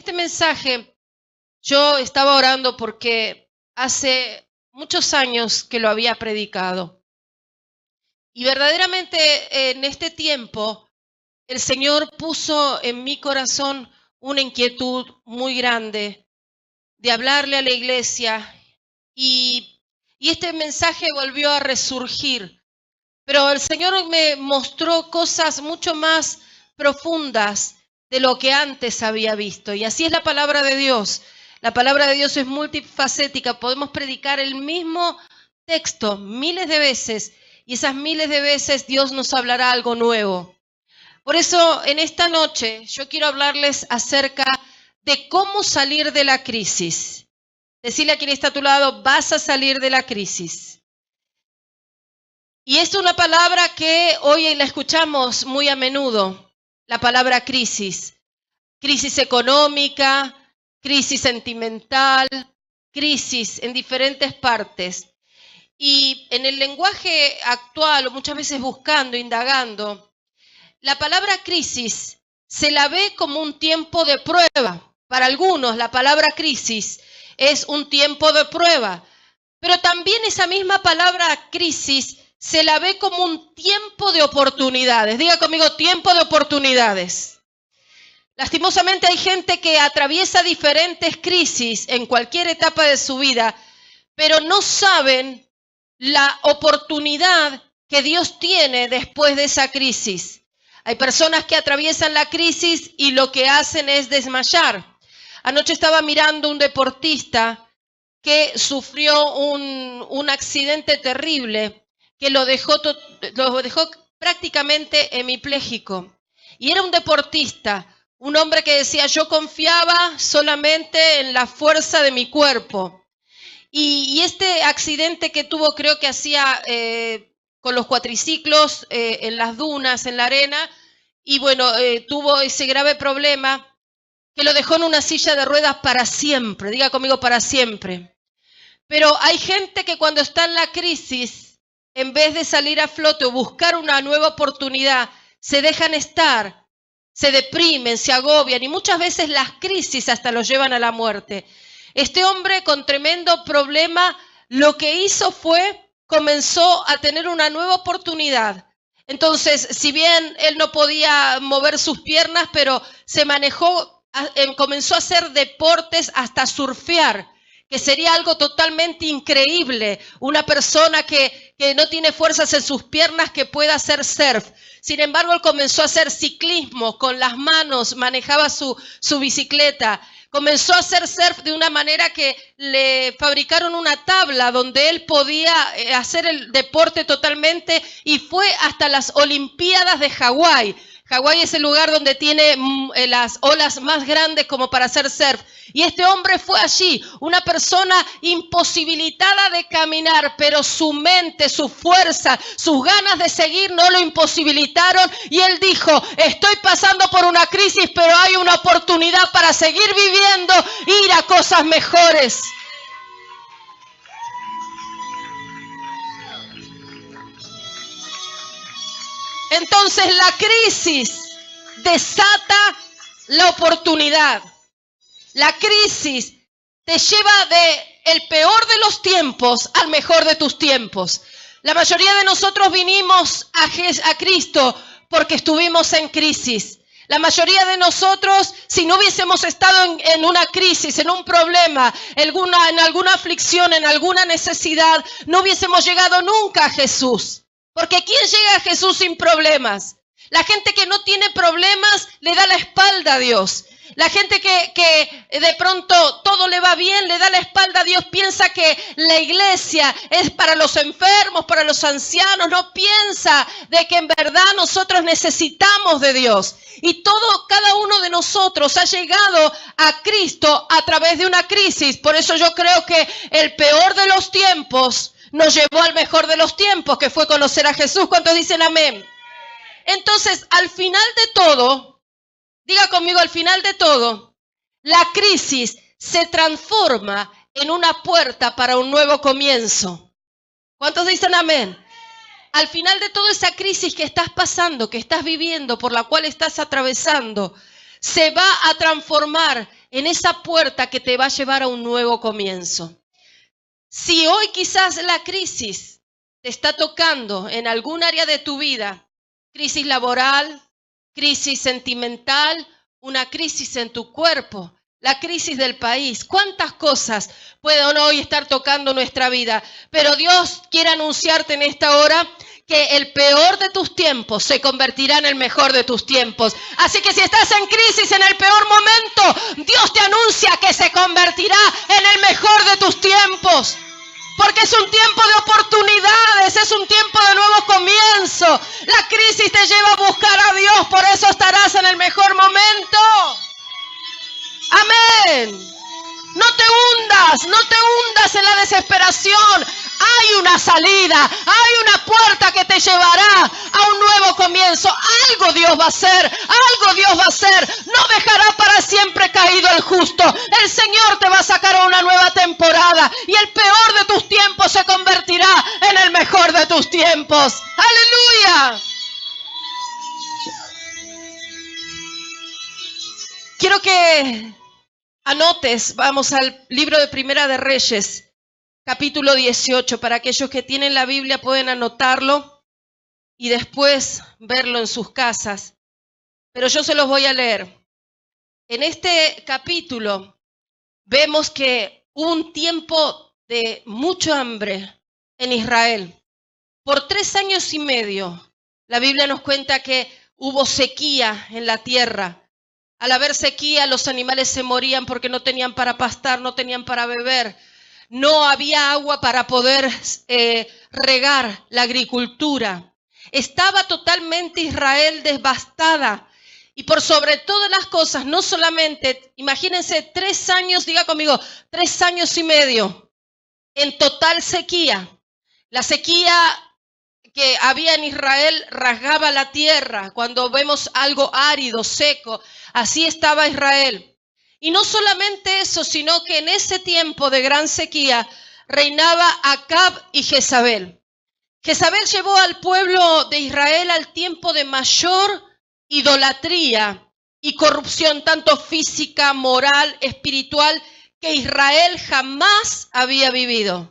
Este mensaje yo estaba orando porque hace muchos años que lo había predicado. Y verdaderamente en este tiempo el Señor puso en mi corazón una inquietud muy grande de hablarle a la iglesia y este mensaje volvió a resurgir. Pero el Señor me mostró cosas mucho más profundas de lo que antes había visto. Y así es la palabra de Dios. La palabra de Dios es multifacética. Podemos predicar el mismo texto miles de veces y esas miles de veces Dios nos hablará algo nuevo. Por eso en esta noche yo quiero hablarles acerca de cómo salir de la crisis. Decirle a quien está a tu lado, vas a salir de la crisis. Y es una palabra que hoy la escuchamos muy a menudo, la palabra crisis. Crisis económica, crisis sentimental, crisis en diferentes partes. Y en el lenguaje actual, o muchas veces buscando, indagando, la palabra crisis se la ve como un tiempo de prueba. Para algunos la palabra crisis es un tiempo de prueba, pero también esa misma palabra crisis se la ve como un tiempo de oportunidades. Diga conmigo, tiempo de oportunidades. Lastimosamente hay gente que atraviesa diferentes crisis en cualquier etapa de su vida, pero no saben la oportunidad que Dios tiene después de esa crisis. Hay personas que atraviesan la crisis y lo que hacen es desmayar. Anoche estaba mirando un deportista que sufrió un accidente terrible que lo dejó prácticamente hemipléjico. Y era un deportista, un hombre que decía, yo confiaba solamente en la fuerza de mi cuerpo. Y este accidente que tuvo, creo que hacía con los cuatriciclos en las dunas, en la arena, y bueno, tuvo ese grave problema que lo dejó en una silla de ruedas para siempre. Diga conmigo, para siempre. Pero hay gente que cuando está en la crisis, en vez de salir a flote o buscar una nueva oportunidad, se dejan estar, se deprimen, se agobian y muchas veces las crisis hasta los llevan a la muerte. Este hombre con tremendo problema lo que hizo fue, comenzó a tener una nueva oportunidad. Entonces, si bien él no podía mover sus piernas, pero se manejó, comenzó a hacer deportes hasta surfear, que sería algo totalmente increíble, una persona que no tiene fuerzas en sus piernas que pueda hacer surf. Sin embargo, él comenzó a hacer ciclismo con las manos, manejaba su bicicleta. Comenzó a hacer surf de una manera que le fabricaron una tabla donde él podía hacer el deporte totalmente y fue hasta las Olimpiadas de Hawái. Hawái es el lugar donde tiene las olas más grandes como para hacer surf. Y este hombre fue allí, una persona imposibilitada de caminar, pero su mente, su fuerza, sus ganas de seguir no lo imposibilitaron. Y él dijo, estoy pasando por una crisis, pero hay una oportunidad para seguir viviendo, ir a cosas mejores. Entonces la crisis desata la oportunidad. La crisis te lleva de el peor de los tiempos al mejor de tus tiempos. La mayoría de nosotros vinimos a Cristo porque estuvimos en crisis. La mayoría de nosotros, si no hubiésemos estado en una crisis, en un problema, en alguna aflicción, en alguna necesidad, no hubiésemos llegado nunca a Jesús. Porque ¿quién llega a Jesús sin problemas? La gente que no tiene problemas le da la espalda a Dios. La gente que de pronto todo le va bien, le da la espalda a Dios, piensa que la iglesia es para los enfermos, para los ancianos, no piensa de que en verdad nosotros necesitamos de Dios. Y cada uno de nosotros ha llegado a Cristo a través de una crisis. Por eso yo creo que el peor de los tiempos nos llevó al mejor de los tiempos, que fue conocer a Jesús. ¿Cuántos dicen amén? Entonces, al final de todo, diga conmigo, al final de todo, la crisis se transforma en una puerta para un nuevo comienzo. ¿Cuántos dicen amén? Al final de toda esa crisis que estás pasando, que estás viviendo, por la cual estás atravesando, se va a transformar en esa puerta que te va a llevar a un nuevo comienzo. Si hoy quizás la crisis te está tocando en algún área de tu vida, crisis laboral, crisis sentimental, una crisis en tu cuerpo, la crisis del país, cuántas cosas pueden hoy estar tocando nuestra vida, pero Dios quiere anunciarte en esta hora que el peor de tus tiempos se convertirá en el mejor de tus tiempos. Así que si estás en crisis en el peor momento, Dios te anuncia que se convertirá en el mejor de tus tiempos. Porque es un tiempo de oportunidades, es un tiempo de nuevo comienzo. La crisis te lleva a buscar a Dios, por eso estarás en el mejor momento. Amén. No te hundas en la desesperación. Hay una salida, hay una puerta que te llevará a un nuevo comienzo. Algo Dios va a hacer, algo Dios va a hacer. No dejará para siempre caído el justo. El Señor te va a sacar a una nueva temporada y el peor de tus tiempos se convertirá en el mejor de tus tiempos. ¡Aleluya! Quiero que anotes, vamos al libro de Primera de Reyes, capítulo 18. Para aquellos que tienen la Biblia pueden anotarlo y después verlo en sus casas. Pero yo se los voy a leer. En este capítulo vemos que hubo un tiempo de mucho hambre en Israel. Por 3 años y medio, la Biblia nos cuenta que hubo sequía en la tierra. Al haber sequía, los animales se morían porque no tenían para pastar, no tenían para beber. No había agua para poder regar la agricultura. Estaba totalmente Israel devastada. Y por sobre todas las cosas, no solamente, imagínense 3 años, diga conmigo, 3 años y medio en total sequía. La sequía que había en Israel rasgaba la tierra. Cuando vemos algo árido, seco, así estaba Israel. Y no solamente eso, sino que en ese tiempo de gran sequía reinaba Acab y Jezabel. Jezabel llevó al pueblo de Israel al tiempo de mayor idolatría y corrupción, tanto física, moral, espiritual, que Israel jamás había vivido.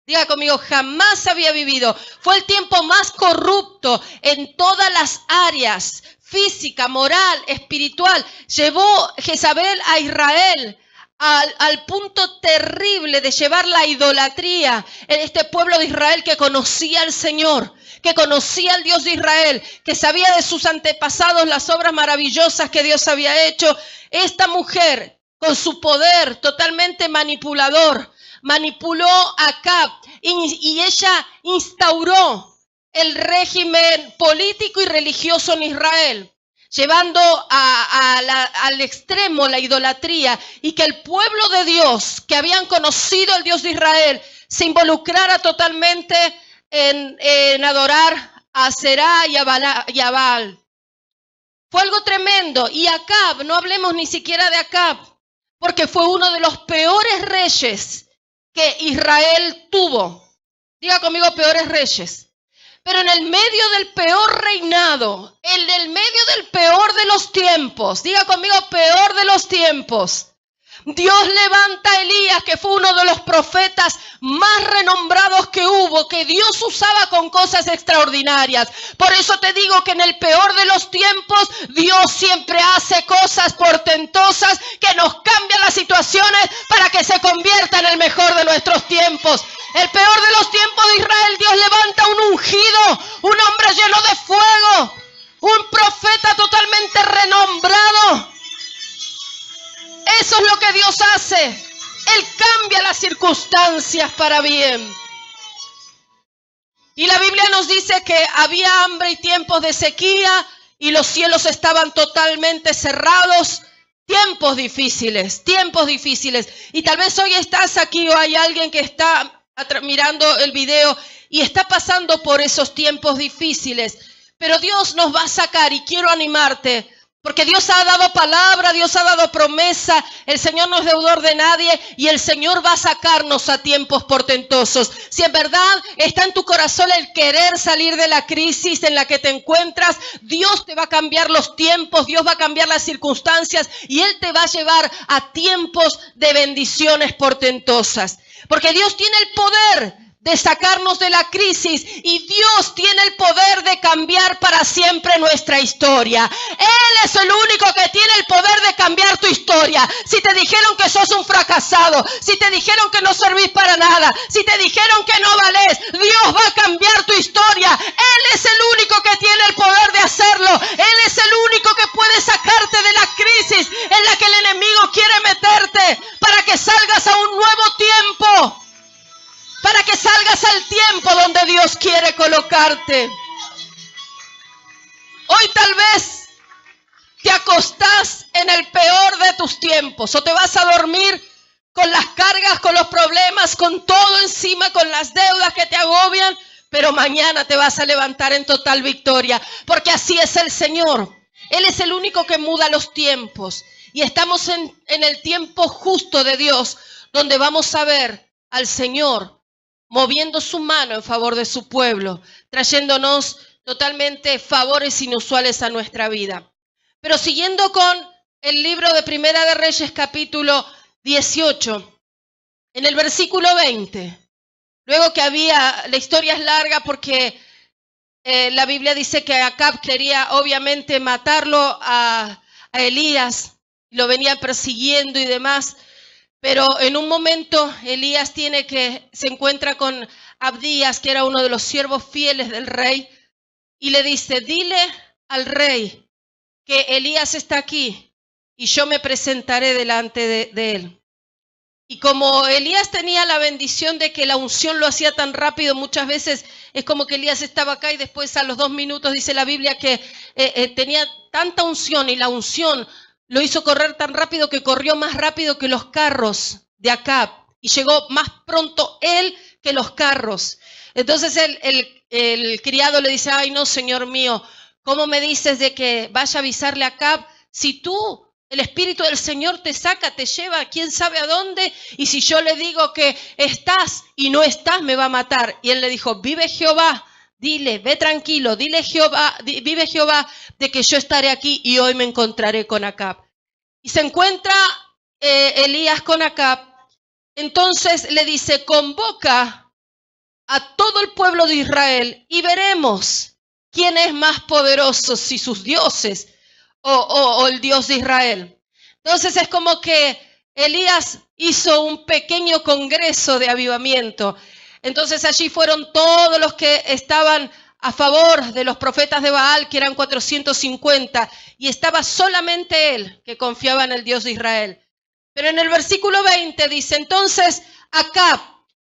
Diga conmigo, jamás había vivido. Fue el tiempo más corrupto en todas las áreas, física, moral, espiritual. Llevó Jezabel a Israel al punto terrible de llevar la idolatría en este pueblo de Israel que conocía al Señor, que conocía al Dios de Israel, que sabía de sus antepasados las obras maravillosas que Dios había hecho. Esta mujer, con su poder totalmente manipulador, manipuló a Acab y ella instauró el régimen político y religioso en Israel, llevando al extremo la idolatría y que el pueblo de Dios, que habían conocido al Dios de Israel, se involucrara totalmente en adorar a Será y a Baal. Fue algo tremendo. Y Acab, no hablemos ni siquiera de Acab, porque fue uno de los peores reyes que Israel tuvo. Diga conmigo, peores reyes. Pero en el medio del peor reinado, en el medio del peor de los tiempos, diga conmigo, peor de los tiempos, Dios levanta a Elías, que fue uno de los profetas más renombrados que hubo, que Dios usaba con cosas extraordinarias. Por eso te digo que en el peor de los tiempos, Dios siempre hace cosas portentosas que nos cambian las situaciones para que se convierta en el mejor de nuestros tiempos. El peor de los tiempos de Israel, Dios levanta un ungido, un hombre lleno de fuego, un profeta totalmente renombrado. Eso es lo que Dios hace. Él cambia las circunstancias para bien. Y la Biblia nos dice que había hambre y tiempos de sequía y los cielos estaban totalmente cerrados. Tiempos difíciles, tiempos difíciles. Y tal vez hoy estás aquí o hay alguien que está mirando el video y está pasando por esos tiempos difíciles. Pero Dios nos va a sacar y quiero animarte, Porque Dios ha dado palabra, Dios ha dado promesa, el Señor no es deudor de nadie y el Señor va a sacarnos a tiempos portentosos. Si en verdad está en tu corazón el querer salir de la crisis en la que te encuentras, Dios te va a cambiar los tiempos, Dios va a cambiar las circunstancias y Él te va a llevar a tiempos de bendiciones portentosas. Porque Dios tiene el poder de sacarnos de la crisis y Dios tiene el poder de cambiar para siempre nuestra historia. Él es el único que tiene el poder de cambiar tu historia. Si te dijeron que sos un fracasado, si te dijeron que no servís para nada, si te dijeron que no valés, Dios va a cambiar tu historia. Él es el único que tiene el poder de hacerlo. Él es el único que puede sacarte de la crisis en la que el enemigo quiere meterte para que salgas a un nuevo tiempo. Para que salgas al tiempo donde Dios quiere colocarte. Hoy tal vez te acostás en el peor de tus tiempos o te vas a dormir con las cargas, con los problemas, con todo encima, con las deudas que te agobian, pero mañana te vas a levantar en total victoria, porque así es el Señor. Él es el único que muda los tiempos y estamos en el tiempo justo de Dios, donde vamos a ver al Señor moviendo su mano en favor de su pueblo, trayéndonos totalmente favores inusuales a nuestra vida. Pero siguiendo con el libro de Primera de Reyes, capítulo 18, en el versículo 20, luego que la historia es larga porque la Biblia dice que Acab quería obviamente matarlo a Elías, lo venía persiguiendo y demás. Pero en un momento Elías se encuentra con Abdías, que era uno de los siervos fieles del rey, y le dice, dile al rey que Elías está aquí y yo me presentaré delante de él. Y como Elías tenía la bendición de que la unción lo hacía tan rápido, muchas veces es como que Elías estaba acá y después a los 2 minutos dice la Biblia que tenía tanta unción y la unción lo hizo correr tan rápido que corrió más rápido que los carros de Acab y llegó más pronto él que los carros. Entonces el criado le dice, ay no, señor mío, ¿cómo me dices de que vaya a avisarle a Acab si el Espíritu del Señor te saca, te lleva quién sabe a dónde? Y si yo le digo que estás y no estás, me va a matar. Y él le dijo, vive Jehová. Dile, ve tranquilo, vive Jehová de que yo estaré aquí y hoy me encontraré con Acab. Y se encuentra Elías con Acab. Entonces le dice, convoca a todo el pueblo de Israel y veremos quién es más poderoso, si sus dioses o el Dios de Israel. Entonces es como que Elías hizo un pequeño congreso de avivamiento. Entonces allí fueron todos los que estaban a favor de los profetas de Baal, que eran 450, y estaba solamente él que confiaba en el Dios de Israel. Pero en el versículo 20 dice, entonces Acab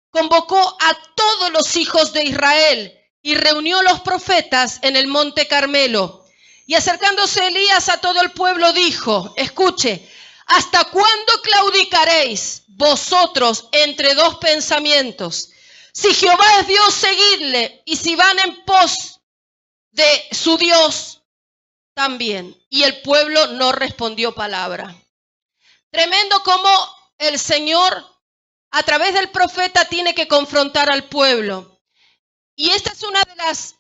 convocó a todos los hijos de Israel y reunió los profetas en el monte Carmelo. Y acercándose Elías a todo el pueblo dijo, escuche, ¿hasta cuándo claudicaréis vosotros entre dos pensamientos? Si Jehová es Dios, seguidle, y si van en pos de su Dios, también. Y el pueblo no respondió palabra. Tremendo como el Señor, a través del profeta, tiene que confrontar al pueblo. Y esta es una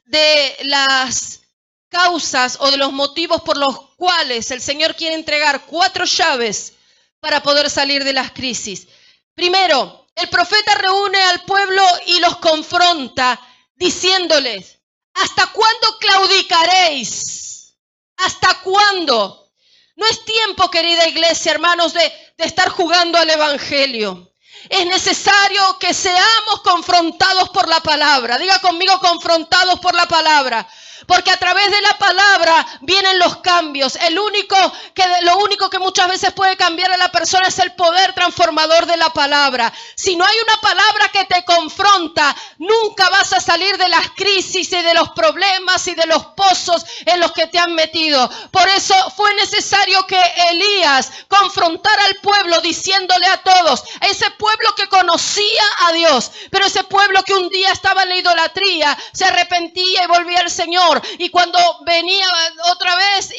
de las causas o de los motivos por los cuales el Señor quiere entregar 4 llaves para poder salir de las crisis. Primero, el profeta reúne al pueblo y los confronta diciéndoles, ¿hasta cuándo claudicaréis? ¿Hasta cuándo? No es tiempo, querida iglesia, hermanos, de estar jugando al evangelio. Es necesario que seamos confrontados por la palabra. Diga conmigo, confrontados por la palabra. Porque a través de la palabra vienen los cambios. Lo único que muchas veces puede cambiar a la persona es el poder transformador de la palabra. Si no hay una palabra que te confronta, nunca vas a salir de las crisis y de los problemas y de los pozos en los que te han metido. Por eso fue necesario que Elías confrontara al pueblo diciéndole a todos, a ese pueblo que conocía a Dios, pero ese pueblo que un día estaba en la idolatría, se arrepentía y volvía al Señor. Señor. Y cuando venía otra vez,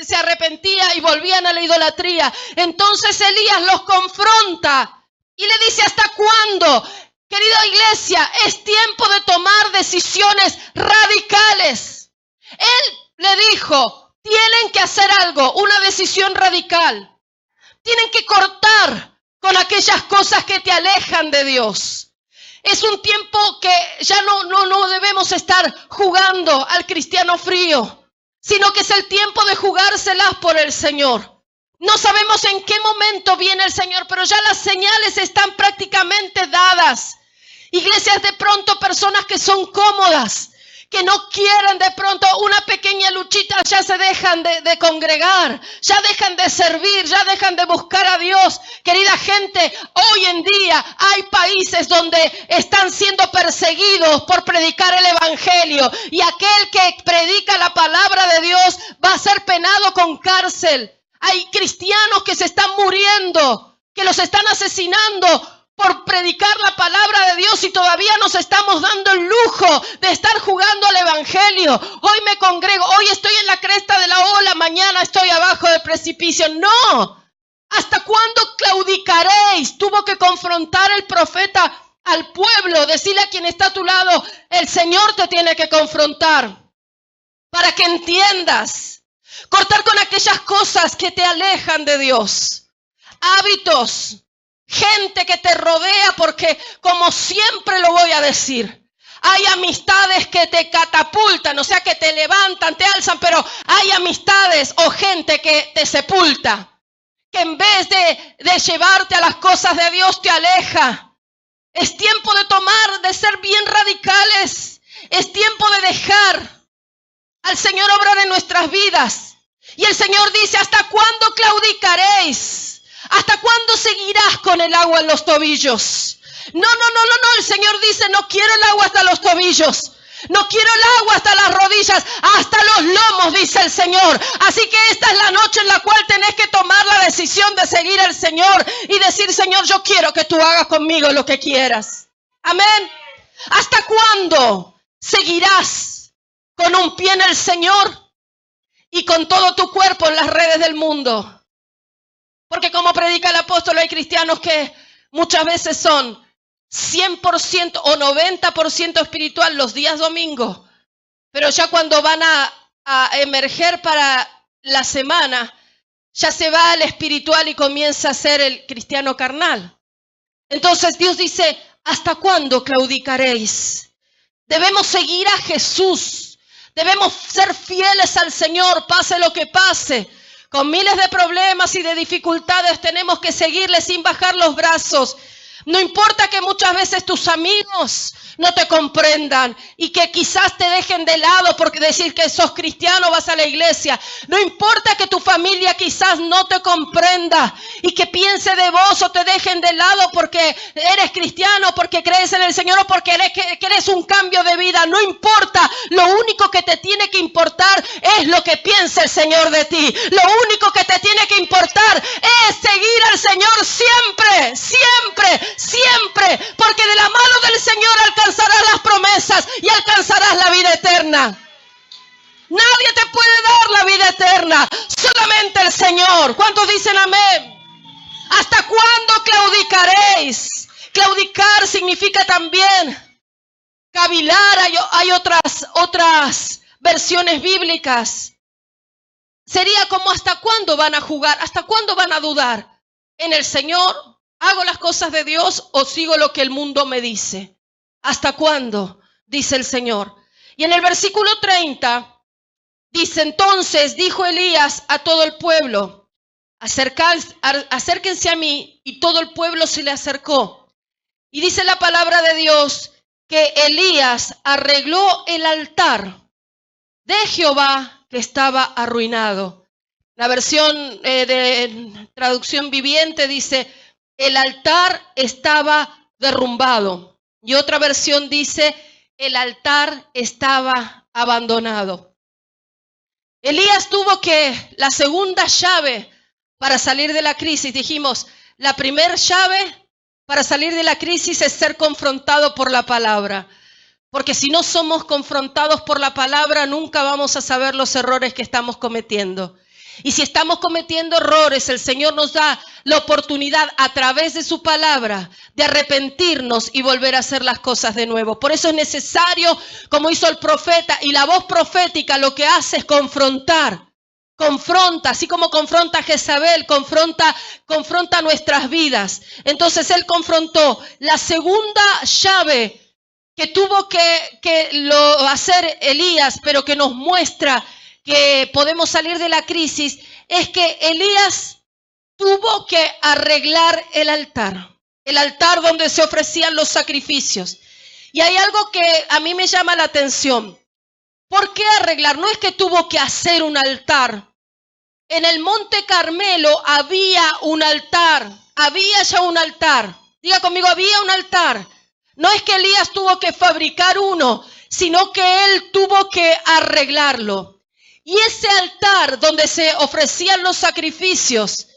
se arrepentía y volvían a la idolatría. Entonces Elías los confronta y le dice: ¿hasta cuándo? Querida iglesia, es tiempo de tomar decisiones radicales. Él le dijo: tienen que hacer algo, una decisión radical. Tienen que cortar con aquellas cosas que te alejan de Dios. Es un tiempo que ya no debemos estar jugando al cristiano frío, sino que es el tiempo de jugárselas por el Señor. No sabemos en qué momento viene el Señor, pero ya las señales están prácticamente dadas. Iglesias, de pronto personas que son cómodas, que no quieren, de pronto una pequeña luchita, ya se dejan de congregar, ya dejan de servir, ya dejan de buscar a Dios. Querida gente, hoy en día hay países donde están siendo perseguidos por predicar el evangelio, y aquel que predica la palabra de Dios va a ser penado con cárcel. Hay cristianos que se están muriendo, que los están asesinando por predicar la palabra de Dios, y todavía nos estamos dando el lujo de estar jugando al evangelio. Hoy me congrego, hoy estoy en la cresta de la ola, mañana estoy abajo del precipicio. No, ¿hasta cuándo claudicaréis? Tuvo que confrontar el profeta al pueblo, decirle a quien está a tu lado: el Señor te tiene que confrontar para que entiendas. Cortar con aquellas cosas que te alejan de Dios, hábitos, gente que te rodea, porque como siempre lo voy a decir, hay amistades que te catapultan, o sea, que te levantan, te alzan, pero hay amistades o gente que te sepulta, que en vez de llevarte a las cosas de Dios te aleja. Es tiempo de ser bien radicales. Es tiempo de dejar al Señor obrar en nuestras vidas. Y el Señor dice: ¿hasta cuándo claudicaréis? ¿Hasta cuándo seguirás con el agua en los tobillos? No, el Señor dice: no quiero el agua hasta los tobillos. No quiero el agua hasta las rodillas, hasta los lomos, dice el Señor. Así que esta es la noche en la cual tenés que tomar la decisión de seguir al Señor y decir: Señor, yo quiero que tú hagas conmigo lo que quieras. Amén. ¿Hasta cuándo seguirás con un pie en el Señor y con todo tu cuerpo en las redes del mundo? Porque como predica el apóstol, hay cristianos que muchas veces son 100% o 90% espiritual los días domingos, pero ya cuando van a emerger para la semana, ya se va al espiritual y comienza a ser el cristiano carnal. Entonces Dios dice: ¿hasta cuándo claudicaréis? Debemos seguir a Jesús, debemos ser fieles al Señor, pase lo que pase. Con miles de problemas y de dificultades tenemos que seguirle sin bajar los brazos. No importa que muchas veces tus amigos no te comprendan y que quizás te dejen de lado porque decir que sos cristiano, vas a la iglesia. No importa que tu familia quizás no te comprenda y que piense de vos o te dejen de lado porque eres cristiano, porque crees en el Señor o porque querés un cambio de vida. No importa, lo único que te tiene que importar es lo que piensa el Señor de ti. Lo único que te tiene que importar es seguir al Señor siempre, siempre, siempre, porque de la mano del Señor alcanzarás las promesas y alcanzarás la vida eterna. Nadie te puede dar la vida eterna, solamente el Señor. ¿Cuántos dicen amén? ¿Hasta cuándo claudicaréis? Claudicar significa también cavilar. Hay otras versiones bíblicas. Sería como: ¿hasta cuándo van a jugar? ¿Hasta cuándo van a dudar en el Señor? ¿Hago las cosas de Dios o sigo lo que el mundo me dice? ¿Hasta cuándo? Dice el Señor. Y en el versículo 30 dice: entonces dijo Elías a todo el pueblo: acérquense a mí. Y todo el pueblo se le acercó. Y dice la palabra de Dios que Elías arregló el altar de Jehová que estaba arruinado. La versión de traducción viviente dice: el altar estaba derrumbado. Y otra versión dice: el altar estaba abandonado. Elías tuvo la segunda llave para salir de la crisis. Dijimos, la primera llave para salir de la crisis es ser confrontado por la palabra. Porque si no somos confrontados por la palabra, nunca vamos a saber los errores que estamos cometiendo. Y si estamos cometiendo errores, el Señor nos da la oportunidad a través de su palabra de arrepentirnos y volver a hacer las cosas de nuevo. Por eso es necesario, como hizo el profeta, y la voz profética lo que hace es confrontar. Confronta, así como confronta a Jezabel, confronta nuestras vidas. Entonces él confrontó. La segunda llave que tuvo que hacer Elías, pero que nos muestra que podemos salir de la crisis, es que Elías tuvo que arreglar el altar donde se ofrecían los sacrificios. Y hay algo que a mí me llama la atención. ¿Por qué arreglar? No es que tuvo que hacer un altar. En el Monte Carmelo había un altar, había ya un altar. Diga conmigo, había un altar. No es que Elías tuvo que fabricar uno, sino que él tuvo que arreglarlo. Y ese altar donde se ofrecían los sacrificios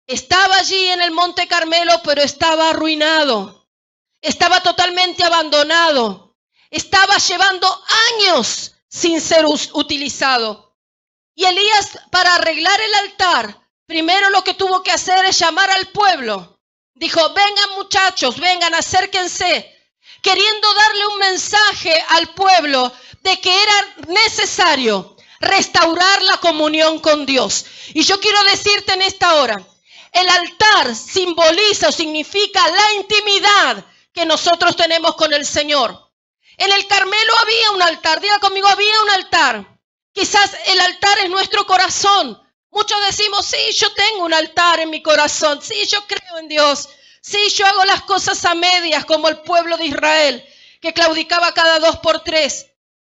estaba allí en el Monte Carmelo, pero estaba arruinado. Estaba totalmente abandonado. Estaba llevando años sin ser utilizado. Y Elías, para arreglar el altar, primero lo que tuvo que hacer es llamar al pueblo. Dijo, vengan muchachos, vengan, acérquense. Queriendo darle un mensaje al pueblo de que era necesario restaurar la comunión con Dios. Y yo quiero decirte en esta hora, el altar simboliza o significa la intimidad que nosotros tenemos con el Señor. En el Carmelo había un altar, diga conmigo, había un altar. Quizás el altar es nuestro corazón. Muchos decimos, sí, yo tengo un altar en mi corazón, sí, yo creo en Dios, sí, yo hago las cosas a medias como el pueblo de Israel, que claudicaba cada 2 por 3.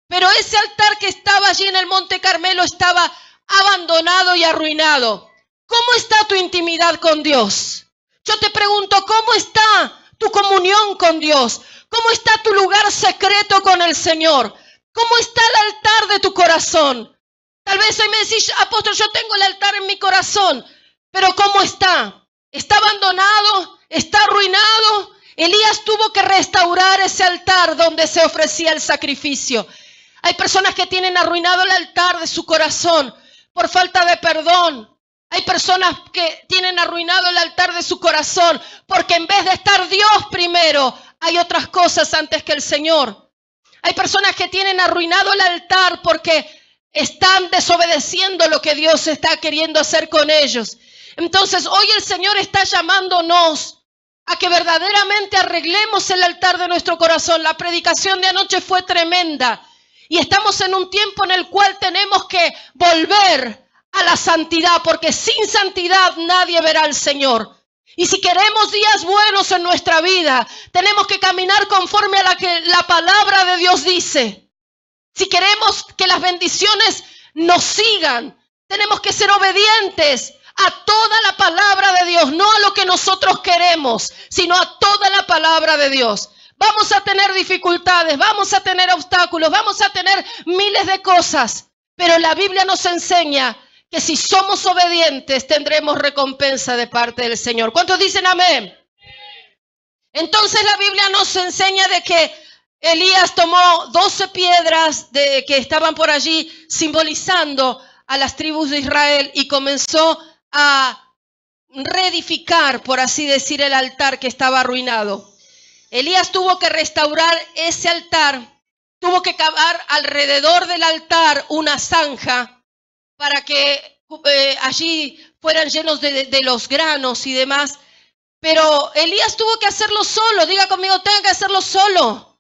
Pero ese altar que estaba allí en el Monte Carmelo estaba abandonado y arruinado. ¿Cómo está tu intimidad con Dios? Yo te pregunto, ¿cómo está tu comunión con Dios? ¿Cómo está tu lugar secreto con el Señor? ¿Cómo está el altar de tu corazón? Tal vez hoy me decís, apóstol, yo tengo el altar en mi corazón, pero ¿cómo está? ¿Está abandonado? ¿Está arruinado? Elías tuvo que restaurar ese altar donde se ofrecía el sacrificio. Hay personas que tienen arruinado el altar de su corazón por falta de perdón. Hay personas que tienen arruinado el altar de su corazón porque en vez de estar Dios primero, hay otras cosas antes que el Señor. Hay personas que tienen arruinado el altar porque están desobedeciendo lo que Dios está queriendo hacer con ellos. Entonces, hoy el Señor está llamándonos a que verdaderamente arreglemos el altar de nuestro corazón. La predicación de anoche fue tremenda y estamos en un tiempo en el cual tenemos que volver a la santidad, porque sin santidad nadie verá al Señor. Y si queremos días buenos en nuestra vida, tenemos que caminar conforme a la que la palabra de Dios dice. Si queremos que las bendiciones nos sigan, tenemos que ser obedientes a toda la palabra de Dios, no a lo que nosotros queremos, sino a toda la palabra de Dios. Vamos a tener dificultades, vamos a tener obstáculos, vamos a tener miles de cosas, pero la Biblia nos enseña que si somos obedientes tendremos recompensa de parte del Señor. ¿Cuántos dicen amén? Entonces la Biblia nos enseña de que Elías tomó 12 piedras que estaban por allí simbolizando a las tribus de Israel y comenzó a reedificar, por así decir, el altar que estaba arruinado. Elías tuvo que restaurar ese altar, tuvo que cavar alrededor del altar una zanja para que allí fueran llenos de los granos y demás. Pero Elías tuvo que hacerlo solo. Diga conmigo, tengo que hacerlo solo.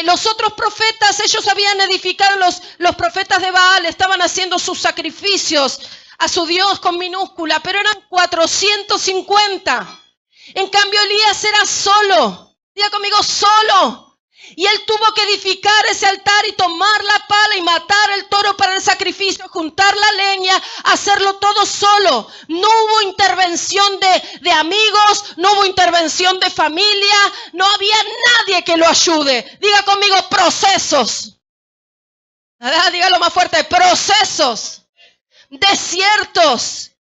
Los otros profetas, ellos habían edificado, los profetas de Baal estaban haciendo sus sacrificios a su Dios con minúscula, pero eran 450. En cambio, Elías era solo. Diga conmigo, solo. Y él tuvo que edificar ese altar y tomar la pala y matar el toro para el sacrificio, juntar la leña, hacerlo todo solo. No hubo intervención de amigos, no hubo intervención de familia, no había nadie que lo ayude. Diga conmigo, procesos. Dígalo más fuerte, procesos, desiertos,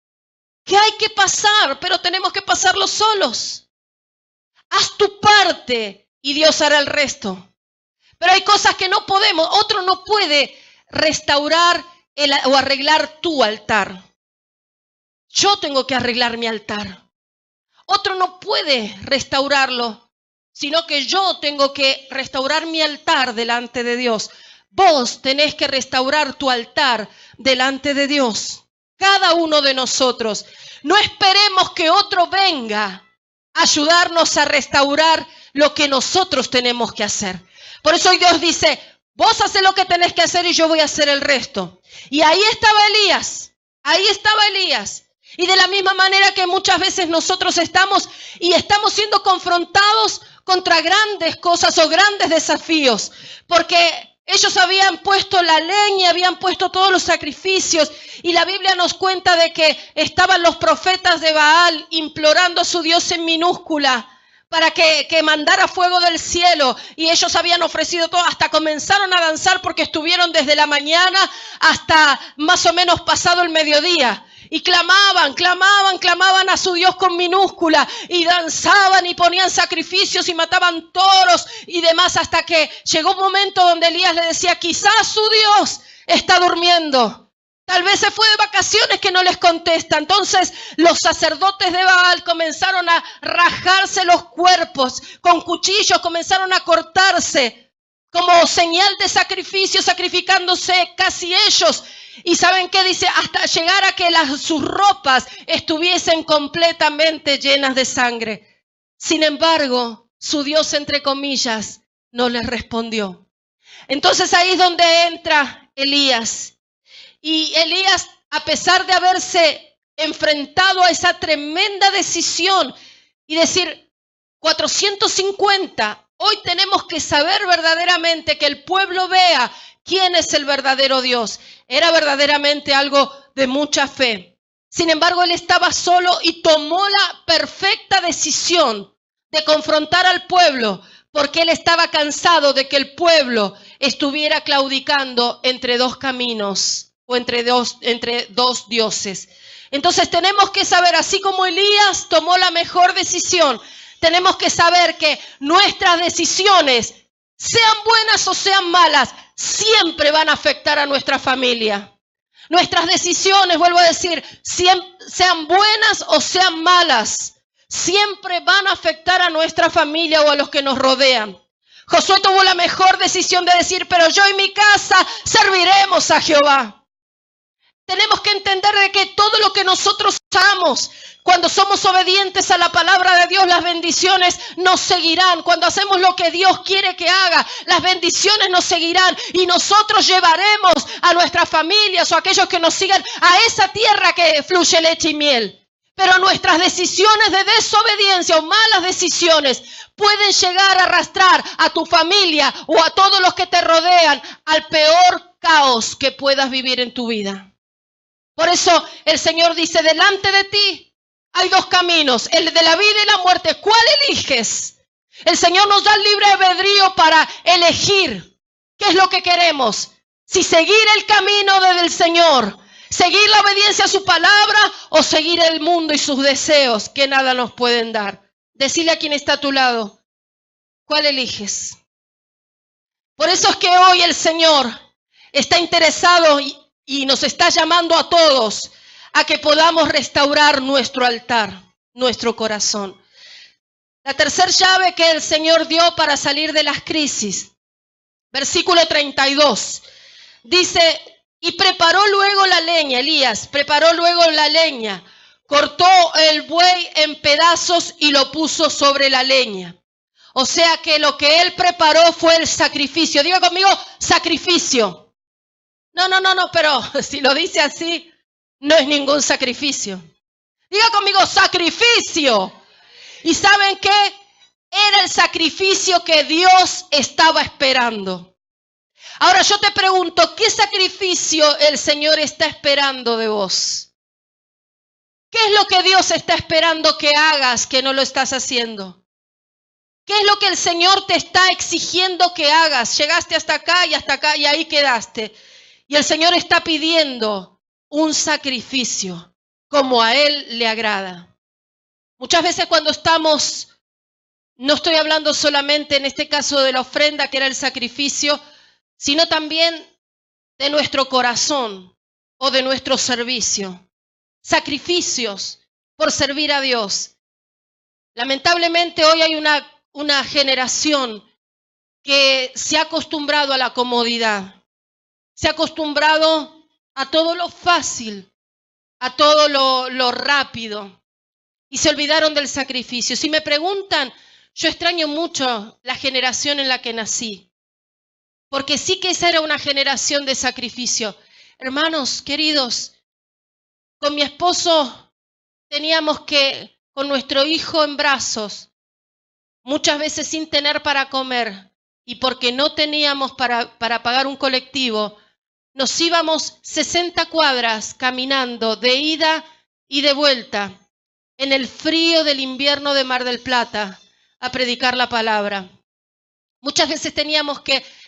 que hay que pasar, pero tenemos que pasarlo solos. Haz tu parte y Dios hará el resto. Pero hay cosas que no podemos. Otro no puede restaurar o arreglar tu altar. Yo tengo que arreglar mi altar. Otro no puede restaurarlo, sino que yo tengo que restaurar mi altar delante de Dios. Vos tenés que restaurar tu altar delante de Dios. Cada uno de nosotros. No esperemos que otro venga a ayudarnos a restaurar lo que nosotros tenemos que hacer. Por eso hoy Dios dice, vos haces lo que tenés que hacer y yo voy a hacer el resto. Y ahí estaba Elías. Ahí estaba Elías. Y de la misma manera que muchas veces nosotros estamos siendo confrontados contra grandes cosas o grandes desafíos, porque ellos habían puesto la leña, habían puesto todos los sacrificios, y la Biblia nos cuenta de que estaban los profetas de Baal implorando a su Dios en minúscula para que mandara fuego del cielo, y ellos habían ofrecido todo, hasta comenzaron a danzar porque estuvieron desde la mañana hasta más o menos pasado el mediodía. Y clamaban a su Dios con minúscula, y danzaban y ponían sacrificios y mataban toros y demás, hasta que llegó un momento donde Elías le decía, quizás su Dios está durmiendo. Tal vez se fue de vacaciones que no les contesta. Entonces los sacerdotes de Baal comenzaron a rajarse los cuerpos con cuchillos, comenzaron a cortarse como señal de sacrificio, sacrificándose casi ellos. ¿Y saben qué dice? Hasta llegar a que sus ropas estuviesen completamente llenas de sangre. Sin embargo, su Dios, entre comillas, no les respondió. Entonces ahí es donde entra Elías. Y Elías, a pesar de haberse enfrentado a esa tremenda decisión y decir 450, hoy tenemos que saber verdaderamente, que el pueblo vea quién es el verdadero Dios. Era verdaderamente algo de mucha fe. Sin embargo, él estaba solo y tomó la perfecta decisión de confrontar al pueblo, porque él estaba cansado de que el pueblo estuviera claudicando entre dos caminos o entre dos dioses. Entonces tenemos que saber, así como Elías tomó la mejor decisión, tenemos que saber que nuestras decisiones, sean buenas o sean malas, siempre van a afectar a nuestra familia. Nuestras decisiones, vuelvo a decir, sean buenas o sean malas, siempre van a afectar a nuestra familia o a los que nos rodean. Josué tuvo la mejor decisión de decir, pero yo y mi casa serviremos a Jehová. Tenemos que entender de que todo lo que nosotros hagamos, cuando somos obedientes a la palabra de Dios, las bendiciones nos seguirán. Cuando hacemos lo que Dios quiere que haga, las bendiciones nos seguirán. Y nosotros llevaremos a nuestras familias o a aquellos que nos sigan a esa tierra que fluye leche y miel. Pero nuestras decisiones de desobediencia o malas decisiones pueden llegar a arrastrar a tu familia o a todos los que te rodean al peor caos que puedas vivir en tu vida. Por eso el Señor dice, delante de ti hay dos caminos, el de la vida y la muerte. ¿Cuál eliges? El Señor nos da el libre albedrío para elegir qué es lo que queremos. Si seguir el camino del Señor, seguir la obediencia a su palabra, o seguir el mundo y sus deseos que nada nos pueden dar. Decile a quien está a tu lado, ¿cuál eliges? Por eso es que hoy el Señor está interesado y nos está llamando a todos a que podamos restaurar nuestro altar, nuestro corazón. La tercera llave que el Señor dio para salir de las crisis, versículo 32, dice, y preparó luego la leña, Elías preparó luego la leña, cortó el buey en pedazos y lo puso sobre la leña. O sea que lo que él preparó fue el sacrificio. Diga conmigo, sacrificio. No, pero si lo dice así, no es ningún sacrificio. Diga conmigo, sacrificio. ¿Y saben qué? Era el sacrificio que Dios estaba esperando. Ahora yo te pregunto, ¿qué sacrificio el Señor está esperando de vos? ¿Qué es lo que Dios está esperando que hagas que no lo estás haciendo? ¿Qué es lo que el Señor te está exigiendo que hagas? Llegaste hasta acá y ahí quedaste. Y el Señor está pidiendo un sacrificio como a Él le agrada. Muchas veces cuando estamos No estoy hablando solamente en este caso de la ofrenda, que era el sacrificio, sino también de nuestro corazón o de nuestro servicio. Sacrificios por servir a Dios. Lamentablemente hoy hay una generación que se ha acostumbrado a la comodidad, se ha acostumbrado a todo lo fácil, a todo lo rápido, y se olvidaron del sacrificio. Si me preguntan, yo extraño mucho la generación en la que nací, porque sí que esa era una generación de sacrificio. Hermanos queridos, con mi esposo teníamos que, con nuestro hijo en brazos, muchas veces sin tener para comer, y porque no teníamos para pagar un colectivo, nos íbamos 60 cuadras caminando de ida y de vuelta en el frío del invierno de Mar del Plata a predicar la palabra. Muchas veces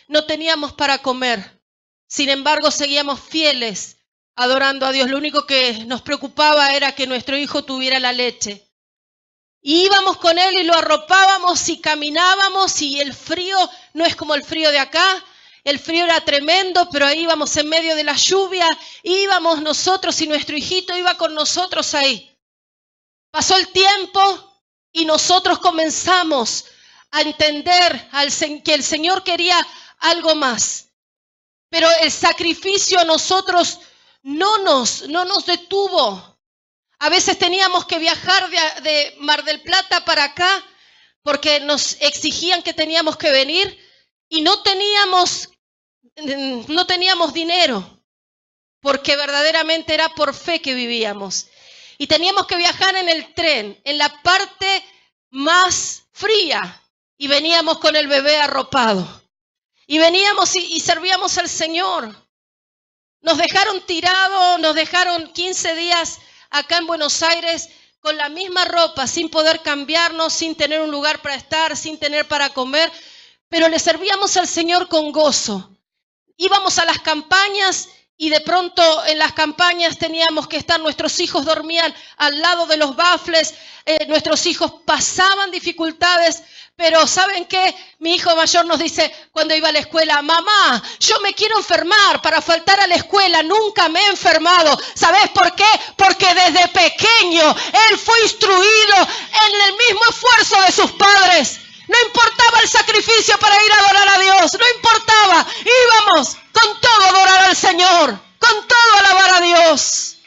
no teníamos para comer, sin embargo seguíamos fieles adorando a Dios. Lo único que nos preocupaba era que nuestro hijo tuviera la leche. Y íbamos con él y lo arropábamos y caminábamos, y el frío no es como el frío de acá. El frío era tremendo, pero ahí íbamos en medio de la lluvia, íbamos nosotros y nuestro hijito iba con nosotros ahí. Pasó el tiempo y nosotros comenzamos a entender que el Señor quería algo más. Pero el sacrificio a nosotros no nos detuvo. A veces teníamos que viajar de Mar del Plata para acá porque nos exigían que teníamos que venir y no teníamos dinero, porque verdaderamente era por fe que vivíamos. Y teníamos que viajar en el tren, en la parte más fría, y veníamos con el bebé arropado. Y veníamos y servíamos al Señor. Nos dejaron tirados, nos dejaron 15 días acá en Buenos Aires con la misma ropa, sin poder cambiarnos, sin tener un lugar para estar, sin tener para comer, pero le servíamos al Señor con gozo. Íbamos a las campañas y de pronto en las campañas teníamos que estar, nuestros hijos dormían al lado de los bafles, nuestros hijos pasaban dificultades, pero ¿saben qué? Mi hijo mayor nos dice cuando iba a la escuela: mamá, yo me quiero enfermar para faltar a la escuela, nunca me he enfermado. ¿Sabes por qué? Porque desde pequeño él fue instruido en el mismo esfuerzo de sus padres. No importaba el sacrificio para ir a adorar a Dios, no importaba, íbamos con todo a adorar al Señor, con todo a alabar a Dios.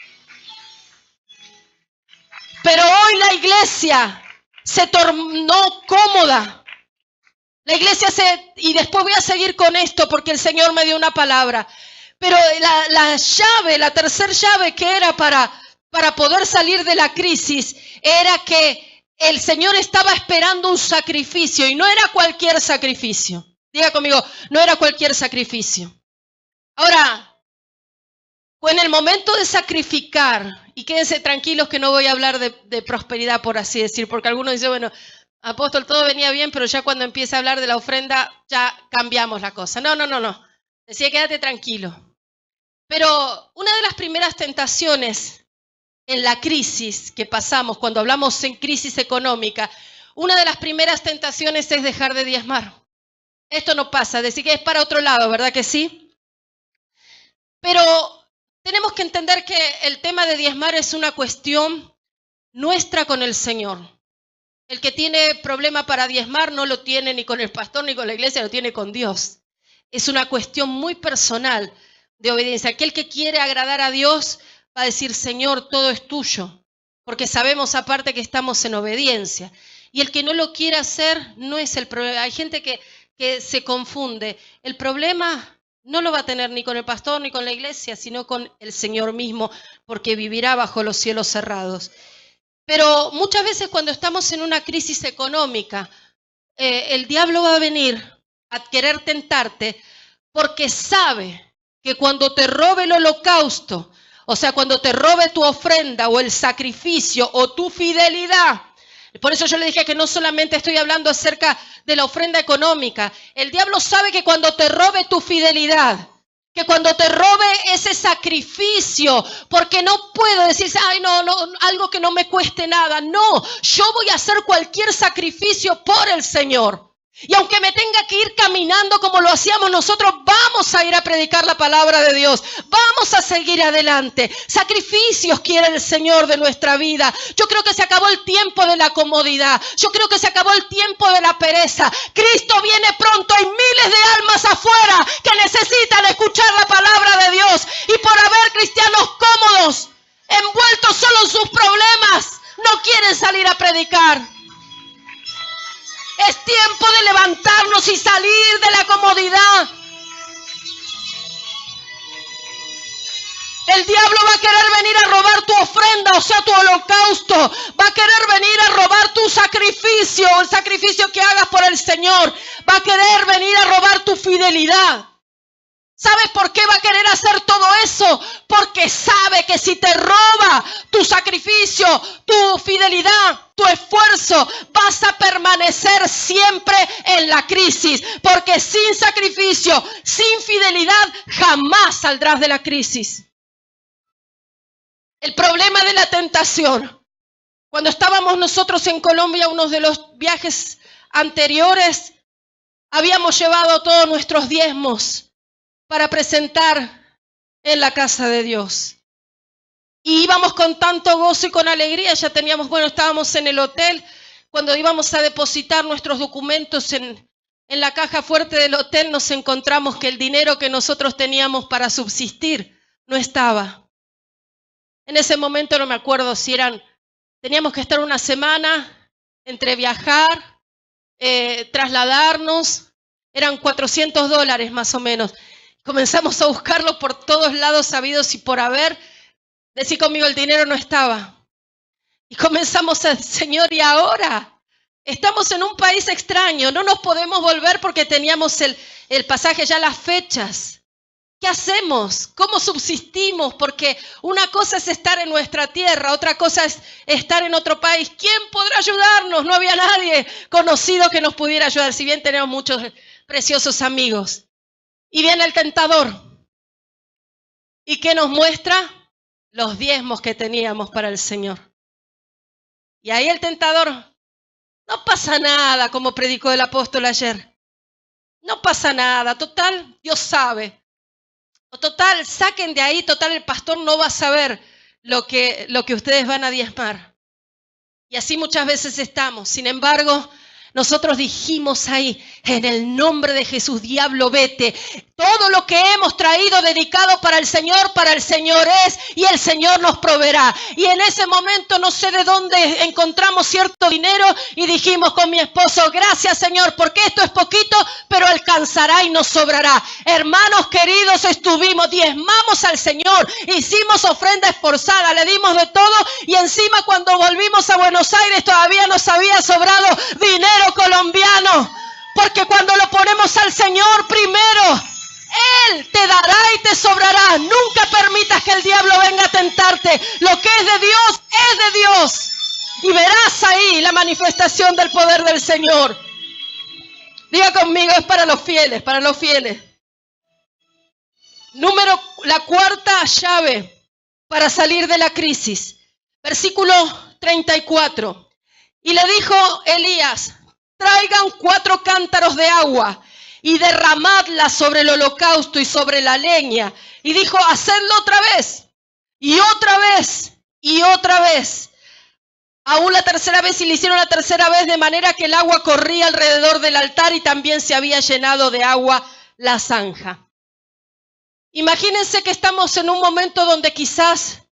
Pero hoy la iglesia se tornó cómoda. La iglesia y después voy a seguir con esto porque el Señor me dio una palabra. Pero la tercera llave que era para poder salir de la crisis era que el Señor estaba esperando un sacrificio, y no era cualquier sacrificio. Diga conmigo, no era cualquier sacrificio. Ahora, en el momento de sacrificar, y quédense tranquilos que no voy a hablar de prosperidad, por así decir, porque algunos dicen, bueno, apóstol, todo venía bien, pero ya cuando empieza a hablar de la ofrenda, ya cambiamos la cosa. No. Decía, quédate tranquilo. Pero una de las primeras tentaciones en la crisis que pasamos, cuando hablamos en crisis económica, una de las primeras tentaciones es dejar de diezmar. Esto no pasa, decir que es para otro lado, ¿verdad que sí? Pero tenemos que entender que el tema de diezmar es una cuestión nuestra con el Señor. El que tiene problema para diezmar no lo tiene ni con el pastor ni con la iglesia, lo tiene con Dios. Es una cuestión muy personal de obediencia. Aquel que quiere agradar a Dios va a decir: Señor, todo es tuyo, porque sabemos aparte que estamos en obediencia. Y el que no lo quiere hacer no es el problema. Hay gente que se confunde. El problema no lo va a tener ni con el pastor ni con la iglesia, sino con el Señor mismo, porque vivirá bajo los cielos cerrados. Pero muchas veces cuando estamos en una crisis económica, el diablo va a venir a querer tentarte, porque sabe que cuando te robe el holocausto, o sea, cuando te robe tu ofrenda o el sacrificio o tu fidelidad. Por eso yo le dije que no solamente estoy hablando acerca de la ofrenda económica. El diablo sabe que cuando te robe tu fidelidad, que cuando te robe ese sacrificio, porque no puedo decir, ay, no, algo que no me cueste nada. No, yo voy a hacer cualquier sacrificio por el Señor. Y aunque me tenga que ir caminando como lo hacíamos nosotros, vamos a ir a predicar la palabra de Dios. Vamos a seguir adelante. Sacrificios quiere el Señor de nuestra vida. Yo creo que se acabó el tiempo de la comodidad. Yo creo que se acabó el tiempo de la pereza. Cristo viene pronto. Hay miles de almas afuera que necesitan escuchar la palabra de Dios. Y por haber cristianos cómodos, envueltos solo en sus problemas, no quieren salir a predicar. Es tiempo de levantarnos y salir de la comodidad. El diablo va a querer venir a robar tu ofrenda, o sea, tu holocausto. Va a querer venir a robar tu sacrificio, el sacrificio que hagas por el Señor. Va a querer venir a robar tu fidelidad. ¿Sabes por qué va a querer hacer todo eso? Porque sabe que si te roba tu sacrificio, tu fidelidad, tu esfuerzo, vas a permanecer siempre en la crisis. Porque sin sacrificio, sin fidelidad, jamás saldrás de la crisis. El problema de la tentación. Cuando estábamos nosotros en Colombia, uno de los viajes anteriores, habíamos llevado todos nuestros diezmos para presentar en la casa de Dios. Y íbamos con tanto gozo y con alegría, ya teníamos, estábamos en el hotel, cuando íbamos a depositar nuestros documentos en la caja fuerte del hotel, nos encontramos que el dinero que nosotros teníamos para subsistir no estaba. En ese momento no me acuerdo si teníamos que estar una semana entre viajar, trasladarnos, eran $400 más o menos. Comenzamos a buscarlo por todos lados sabidos y por haber. Decí conmigo, el dinero no estaba. Y comenzamos a, Señor, ¿y ahora? Estamos en un país extraño, no nos podemos volver porque teníamos el pasaje ya las fechas. ¿Qué hacemos? ¿Cómo subsistimos? Porque una cosa es estar en nuestra tierra, otra cosa es estar en otro país. ¿Quién podrá ayudarnos? No había nadie conocido que nos pudiera ayudar, si bien tenemos muchos preciosos amigos. Y viene el tentador. ¿Y qué nos muestra? Los diezmos que teníamos para el Señor. Y ahí el tentador, no pasa nada, como predicó el apóstol ayer. No pasa nada, total, Dios sabe. O total, saquen de ahí, total, el pastor no va a saber lo que ustedes van a diezmar. Y así muchas veces estamos. Sin embargo, nosotros dijimos ahí, en el nombre de Jesús, diablo, vete. Todo lo que hemos traído dedicado para el Señor es, y el Señor nos proveerá. Y en ese momento no sé de dónde encontramos cierto dinero y dijimos con mi esposo, gracias Señor, porque esto es poquito, pero alcanzará y nos sobrará. Hermanos queridos, diezmamos al Señor, hicimos ofrenda esforzada, le dimos de todo y encima cuando volvimos a Buenos Aires todavía nos había sobrado dinero colombiano. Porque cuando lo ponemos al Señor primero, Él te dará y te sobrará. Nunca permitas que el diablo venga a tentarte. Lo que es de Dios, es de Dios. Y verás ahí la manifestación del poder del Señor. Diga conmigo, es para los fieles, para los fieles. La cuarta llave para salir de la crisis. Versículo 34. Y le dijo Elías, traigan 4 cántaros de agua y derramadla sobre el holocausto y sobre la leña. Y dijo, hacedlo otra vez, y otra vez, y otra vez. Aún la tercera vez, y le hicieron la tercera vez, de manera que el agua corría alrededor del altar y también se había llenado de agua la zanja. Imagínense que estamos en un momento donde quizás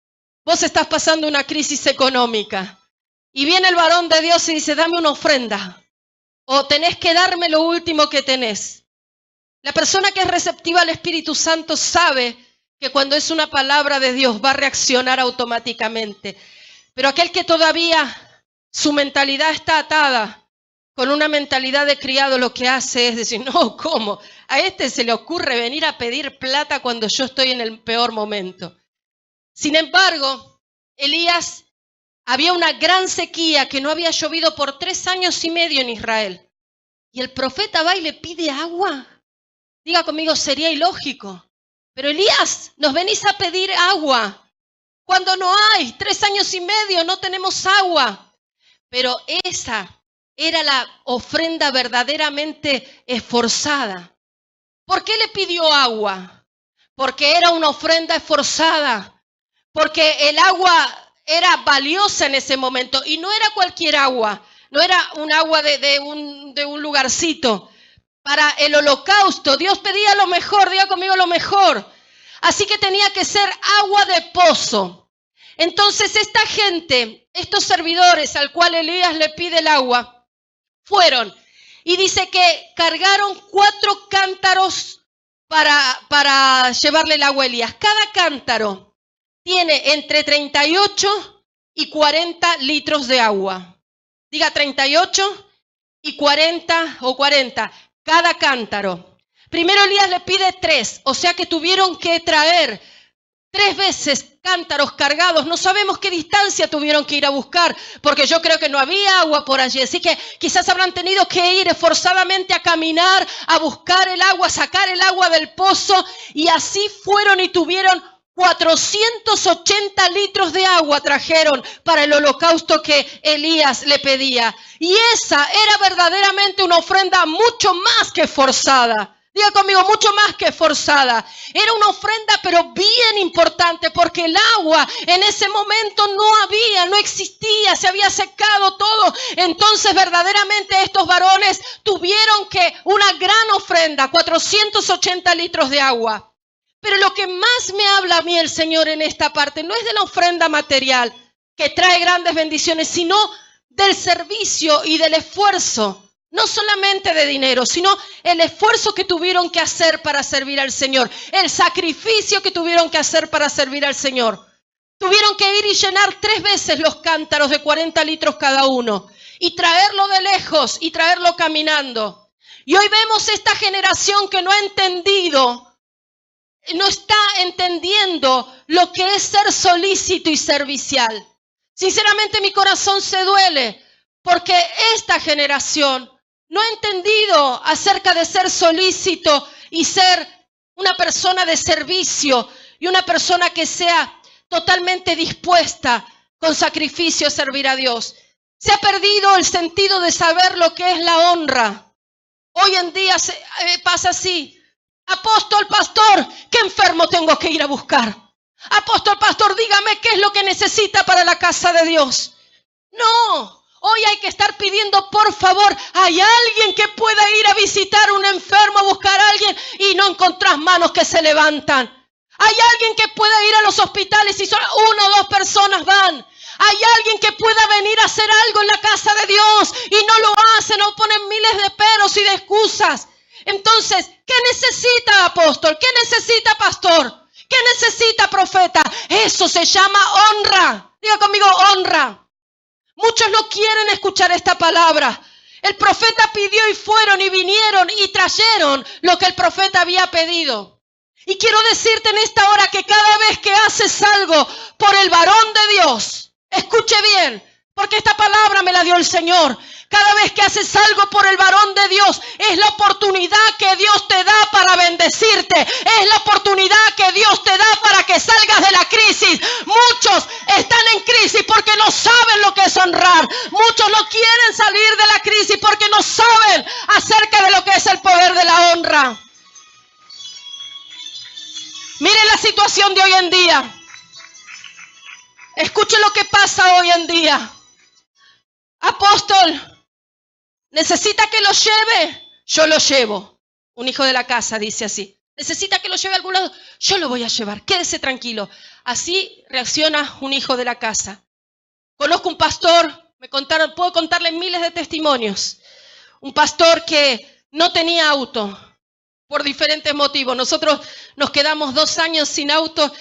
vos estás pasando una crisis económica. Y viene el varón de Dios y dice, dame una ofrenda. O tenés que darme lo último que tenés. La persona que es receptiva al Espíritu Santo sabe que cuando es una palabra de Dios va a reaccionar automáticamente. Pero aquel que todavía su mentalidad está atada con una mentalidad de criado, lo que hace es decir, no, ¿cómo? A este se le ocurre venir a pedir plata cuando yo estoy en el peor momento. Sin embargo, Elías, había una gran sequía que no había llovido por 3 años y medio en Israel. Y el profeta va y le pide agua. Diga conmigo, sería ilógico. pero Elías, nos venís a pedir agua cuando no hay, 3 años y medio, no tenemos agua. Pero esa era la ofrenda verdaderamente esforzada. ¿Por qué le pidió agua? Porque era una ofrenda esforzada, porque el agua era valiosa en ese momento y no era cualquier agua, no era un agua de un lugarcito. Para el holocausto, Dios pedía lo mejor, diga conmigo lo mejor. Así que tenía que ser agua de pozo. Entonces esta gente, estos servidores al cual Elías le pide el agua, fueron y dice que cargaron 4 cántaros para llevarle el agua a Elías. Cada cántaro tiene entre 38 y 40 litros de agua. Diga 38 y 40 o 40, cada cántaro. Primero Elías le pide 3, o sea que tuvieron que traer 3 veces cántaros cargados. No sabemos qué distancia tuvieron que ir a buscar, porque yo creo que no había agua por allí. Así que quizás habrán tenido que ir esforzadamente a caminar, a buscar el agua, sacar el agua del pozo. Y así fueron y tuvieron 480 litros de agua trajeron para el holocausto que Elías le pedía. Y esa era verdaderamente una ofrenda mucho más que forzada. Diga conmigo, mucho más que forzada. Era una ofrenda, pero bien importante, porque el agua en ese momento no existía, se había secado todo. Entonces, verdaderamente estos varones tuvieron que una gran ofrenda, 480 litros de agua. Pero lo que más me habla a mí el Señor en esta parte no es de la ofrenda material, que trae grandes bendiciones, sino del servicio y del esfuerzo. No solamente de dinero, sino el esfuerzo que tuvieron que hacer para servir al Señor. El sacrificio que tuvieron que hacer para servir al Señor. Tuvieron que ir y llenar 3 veces los cántaros de 40 litros cada uno. Y traerlo de lejos y traerlo caminando. Y hoy vemos esta generación que no ha entendido, no está entendiendo lo que es ser solícito y servicial. Sinceramente mi corazón se duele porque esta generación no ha entendido acerca de ser solícito y ser una persona de servicio y una persona que sea totalmente dispuesta con sacrificio a servir a Dios. Se ha perdido el sentido de saber lo que es la honra. Hoy en día pasa así. Apóstol, pastor, ¿qué enfermo tengo que ir a buscar? Apóstol, pastor, dígame qué es lo que necesita para la casa de Dios. No. Hoy hay que estar pidiendo, por favor, hay alguien que pueda ir a visitar a un enfermo, a buscar a alguien y no encontrás manos que se levantan. Hay alguien que pueda ir a los hospitales y solo 1 o 2 personas van. Hay alguien que pueda venir a hacer algo en la casa de Dios y no lo hacen o ponen miles de peros y de excusas. Entonces, ¿qué necesita apóstol? ¿Qué necesita pastor? ¿Qué necesita profeta? Eso se llama honra. Diga conmigo, honra. Muchos no quieren escuchar esta palabra. El profeta pidió y fueron y vinieron y trajeron lo que el profeta había pedido. Y quiero decirte en esta hora que cada vez que haces algo por el varón de Dios, escuche bien, porque esta palabra me la dio el Señor. Cada vez que haces algo por el varón de Dios, es la oportunidad que Dios te da para bendecirte. Es la oportunidad que Dios te da para que salgas de la crisis. Muchos están en crisis porque no saben lo que es honrar. Muchos no quieren salir de la crisis porque no saben acerca de lo que es el poder de la honra. Miren la situación de hoy en día. Escuchen lo que pasa hoy en día. Apóstol, ¿necesita que lo lleve? Yo lo llevo. Un hijo de la casa dice así. ¿Necesita que lo lleve a algún lado? Yo lo voy a llevar. Quédese tranquilo. Así reacciona un hijo de la casa. Conozco un pastor, puedo contarle miles de testimonios. Un pastor que no tenía auto por diferentes motivos. Nosotros nos quedamos 2 años sin auto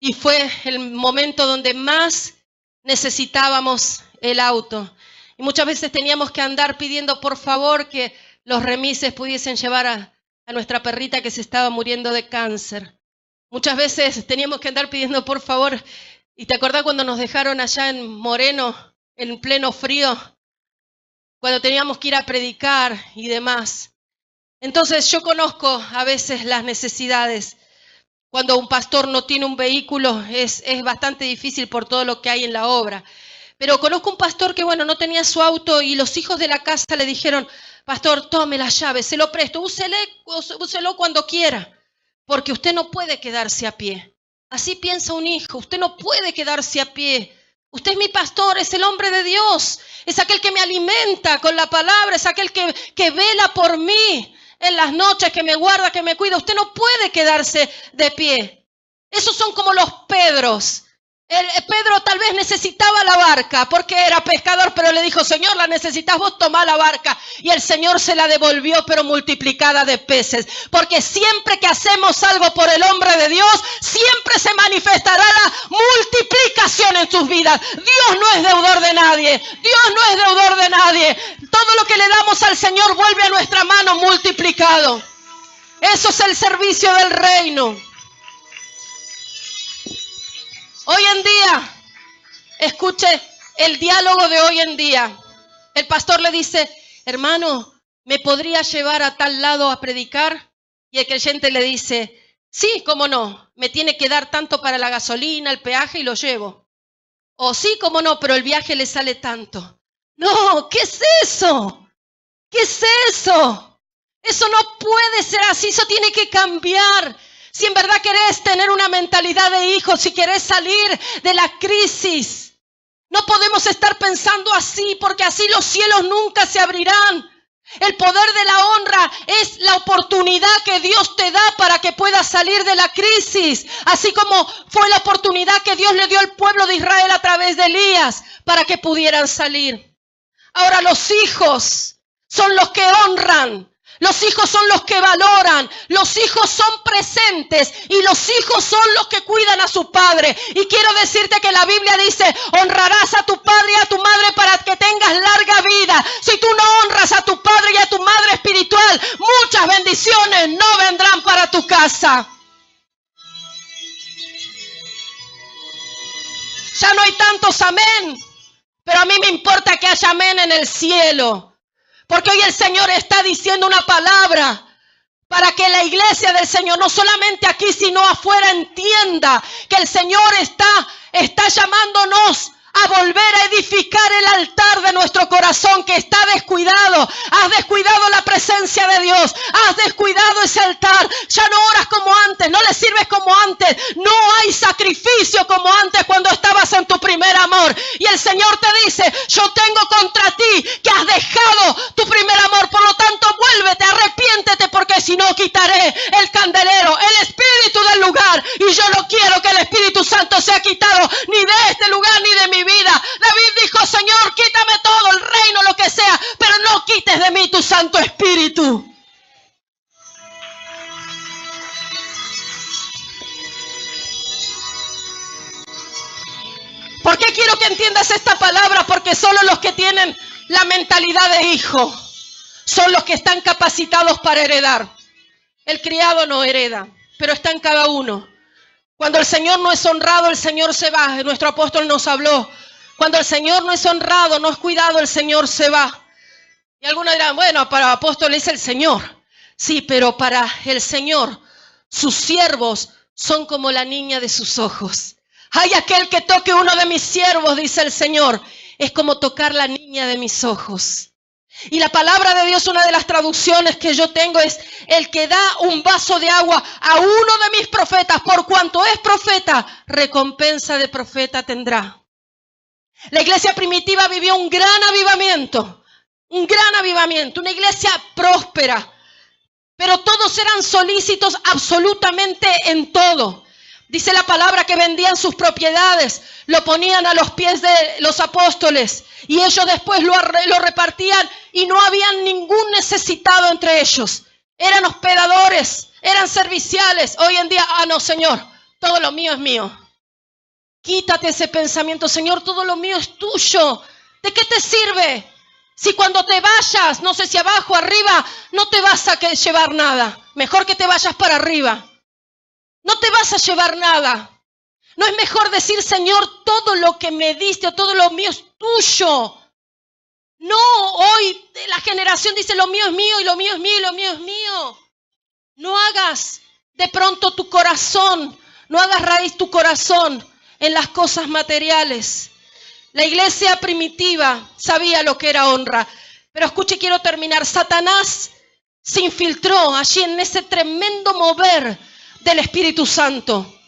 y fue el momento donde más necesitábamos el auto. Y muchas veces teníamos que andar pidiendo por favor que los remises pudiesen llevar a nuestra perrita que se estaba muriendo de cáncer. Muchas veces teníamos que andar pidiendo por favor. ¿Y te acordás cuando nos dejaron allá en Moreno, en pleno frío? Cuando teníamos que ir a predicar y demás. Entonces yo conozco a veces las necesidades. Cuando un pastor no tiene un vehículo es bastante difícil por todo lo que hay en la obra. Pero conozco un pastor que, no tenía su auto y los hijos de la casa le dijeron, pastor, tome las llaves, se lo presto, úselo cuando quiera, porque usted no puede quedarse a pie. Así piensa un hijo, usted no puede quedarse a pie. Usted es mi pastor, es el hombre de Dios, es aquel que me alimenta con la palabra, es aquel que vela por mí en las noches, que me guarda, que me cuida. Usted no puede quedarse de pie. Esos son como los Pedros. Pedro tal vez necesitaba la barca porque era pescador, pero le dijo, Señor, la necesitas vos, tomá la barca. Y el Señor se la devolvió, pero multiplicada de peces. Porque siempre que hacemos algo por el hombre de Dios, siempre se manifestará la multiplicación en sus vidas. Dios no es deudor de nadie. Dios no es deudor de nadie. Todo lo que le damos al Señor vuelve a nuestra mano multiplicado. Eso es el servicio del reino. Hoy en día, escuche el diálogo de hoy en día. El pastor le dice, hermano, ¿me podría llevar a tal lado a predicar? Y el creyente le dice, sí, cómo no, me tiene que dar tanto para la gasolina, el peaje y lo llevo. O sí, cómo no, pero el viaje le sale tanto. No, ¿qué es eso? ¿Qué es eso? Eso no puede ser así, eso tiene que cambiar. Si en verdad querés tener una mentalidad de hijo, si querés salir de la crisis, no podemos estar pensando así, porque así los cielos nunca se abrirán. El poder de la honra es la oportunidad que Dios te da para que puedas salir de la crisis, así como fue la oportunidad que Dios le dio al pueblo de Israel a través de Elías para que pudieran salir. Ahora los hijos son los que honran. Los hijos son los que valoran, los hijos son presentes y los hijos son los que cuidan a su padre. Y quiero decirte que la Biblia dice, honrarás a tu padre y a tu madre para que tengas larga vida. Si tú no honras a tu padre y a tu madre espiritual, muchas bendiciones no vendrán para tu casa. Ya no hay tantos amén, pero a mí me importa que haya amén en el cielo. Porque hoy el Señor está diciendo una palabra para que la iglesia del Señor, no solamente aquí, sino afuera, entienda que el Señor está llamándonos a volver a edificar el altar de nuestro corazón que está descuidado. Has descuidado la presencia de Dios, has descuidado ese altar. Ya no oras como antes, no le sirves como antes, no hay sacrificio como antes cuando estabas en tu primer amor. Y el Señor te dice, yo tengo contra ti que has dejado tu primer amor, por lo tanto vuélvete, arrepiéntete, porque si no quitaré el candelero, el espíritu del lugar, y yo no quiero que el Espíritu Santo sea quitado ni de este lugar ni de mi vida. David dijo, Señor, quítame todo, el reino, lo que sea, pero no quites de mí tu Santo Espíritu. ¿Por qué quiero que entiendas esta palabra? Porque solo los que tienen la mentalidad de hijo son los que están capacitados para heredar. El criado no hereda, pero está en cada uno. Cuando el Señor no es honrado, el Señor se va. Nuestro apóstol nos habló. Cuando el Señor no es honrado, no es cuidado, el Señor se va. Y algunos dirán, bueno, para el apóstol es el Señor. Sí, pero para el Señor, sus siervos son como la niña de sus ojos. Hay aquel que toque uno de mis siervos, dice el Señor, es como tocar la niña de mis ojos. Y la palabra de Dios, una de las traducciones que yo tengo es, el que da un vaso de agua a uno de mis profetas, por cuanto es profeta, recompensa de profeta tendrá. La iglesia primitiva vivió un gran avivamiento, una iglesia próspera, pero todos eran solícitos absolutamente en todo. Dice la palabra que vendían sus propiedades, lo ponían a los pies de los apóstoles y ellos después lo repartían y no había ningún necesitado entre ellos. Eran hospedadores, eran serviciales. Hoy en día, no, Señor, todo lo mío es mío. Quítate ese pensamiento, Señor, todo lo mío es tuyo. ¿De qué te sirve? Si cuando te vayas, no sé si abajo, arriba, no te vas a llevar nada. Mejor que te vayas para arriba. No te vas a llevar nada. ¿No es mejor decir, Señor, todo lo que me diste o todo lo mío es tuyo? No, hoy la generación dice, lo mío es mío y lo mío es mío y lo mío es mío. No hagas de pronto tu corazón, no hagas raíz tu corazón en las cosas materiales. La iglesia primitiva sabía lo que era honra. Pero escuche, quiero terminar. Satanás se infiltró allí en ese tremendo mover del Espíritu Santo.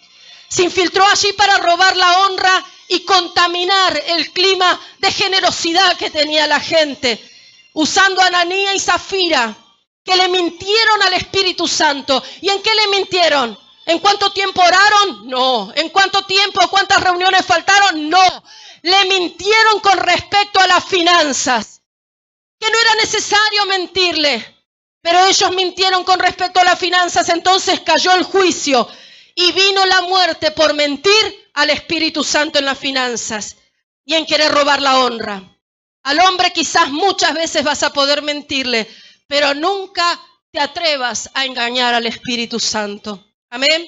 Se infiltró allí para robar la honra y contaminar el clima de generosidad que tenía la gente, usando a Ananías y Zafira, que le mintieron al Espíritu Santo. ¿Y en qué le mintieron? ¿En cuánto tiempo oraron? No. ¿En cuánto tiempo, cuántas reuniones faltaron? No. Le mintieron con respecto a las finanzas, que no era necesario mentirle, pero ellos mintieron con respecto a las finanzas. Entonces cayó el juicio y vino la muerte por mentir al Espíritu Santo en las finanzas y en querer robar la honra. Al hombre quizás muchas veces vas a poder mentirle, pero nunca te atrevas a engañar al Espíritu Santo. Amén.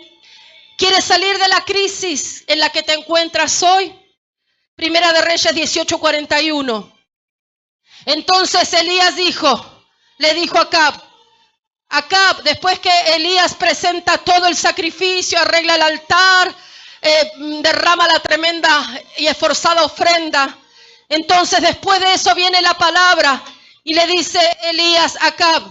¿Quieres salir de la crisis en la que te encuentras hoy? Primera de Reyes 18:41. Entonces Elías le dijo a Acab, después que Elías presenta todo el sacrificio, arregla el altar, derrama la tremenda y esforzada ofrenda. Entonces después de eso viene la palabra y le dice Elías a Acab: